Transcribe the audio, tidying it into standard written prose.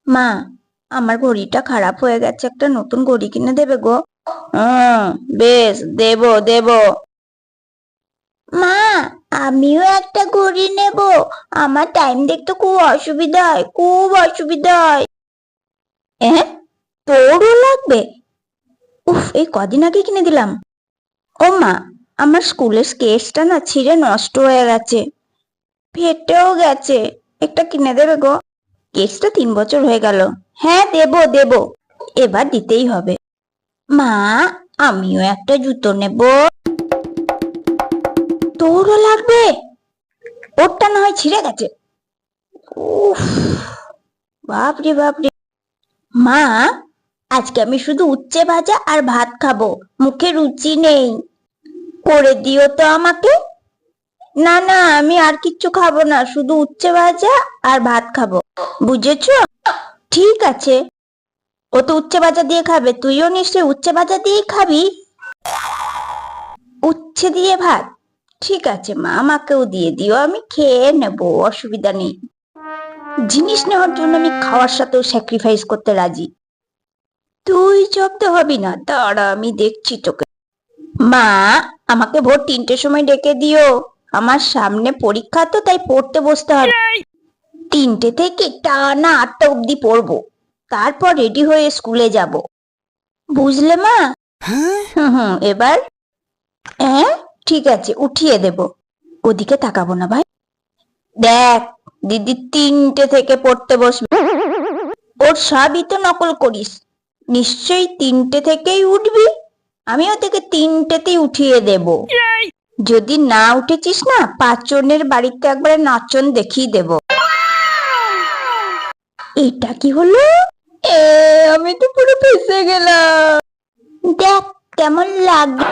মা, আমার ঘড়িটা খারাপ হয়ে গেছে, একটা নতুন ঘড়ি কিনে দেবে গো? হুম, বেশ, দেবো দেবো। মা, আমিও একটা ঘড়ি নেব। আমার টাইম দেখতে খুব অসুবিধা হয়, খুব অসুবিধা হয়। হ্যাঁ, তোরও লাগবে? উফ, এই কদিন আগে কিনে দিলাম। ও মা, আমার স্কুলের স্কেচটা না ছিঁড়ে নষ্ট হয়ে গেছে, ফেটেও গেছে। একটা কিনে দেবে গো? কেসটা 3 বছর হয়ে গেল। হ্যাঁ, দেবো দেবো, এবার দিতেই হবে। মা, আমিও একটা জুতো নেব। তোরও লাগবে? ওরটা না হয় ছিঁড়ে গেছে। উফ, বাপরে বাপরে। মা, আজকে আমি শুধু উচ্ছে ভাজা আর ভাত খাবো, মুখে রুচি নেই। করে দিও তো আমাকে। না না, আমি আর কিচ্ছু খাবো না, শুধু উচ্ছে ভাজা আর ভাত খাবো, বুঝেছো? ঠিক আছে। ও তো উচ্ছে ভাজা দিয়ে খাবে, তুইও নিশ্চয়ই উচ্ছে ভাজা দিয়েই খাবি। উচ্ছে দিয়ে ভাত? ঠিক আছে মা, আমাকেও দিয়ে দিও, আমি খেয়ে নেবো, অসুবিধা নেই। জিনিস নেওয়ার জন্য আমি খাওয়ার সাথেও স্যাক্রিফাইস করতে রাজি। তুই জব্দ হবি না, দাঁড়া আমি দেখছি তোকে। মা, আমাকে ভোর 3টের সময় ডেকে দিও। আমার সামনে পরীক্ষা তো, তাই পড়তে বসতে হবে। 3টে থেকে টানা 8টা অব্দি পড়বো, তারপর রেডি হয়ে স্কুলে যাব, বুঝলে মা? হুম হুম, এবার? হ্যাঁ, ঠিক আছে, উঠিয়ে দেব। ওদিকে তাকাবো না ভাই। দেখ, দিদি 3টে থেকে পড়তে বসবে। ওর সবই তো নকল করিস, নিশ্চয়ই 3টে থেকেই উঠবি। আমিও তোকে 3টেতেই উঠিয়ে দেব। যদি না উঠেছিস না, পাঁচজনের বাড়িতে একবারে নাচন দেখিয়ে দেব। এটা কি হলো? এ, আমি তো পুরো ফেঁসে গেলাম। দেখ কেমন লাগে।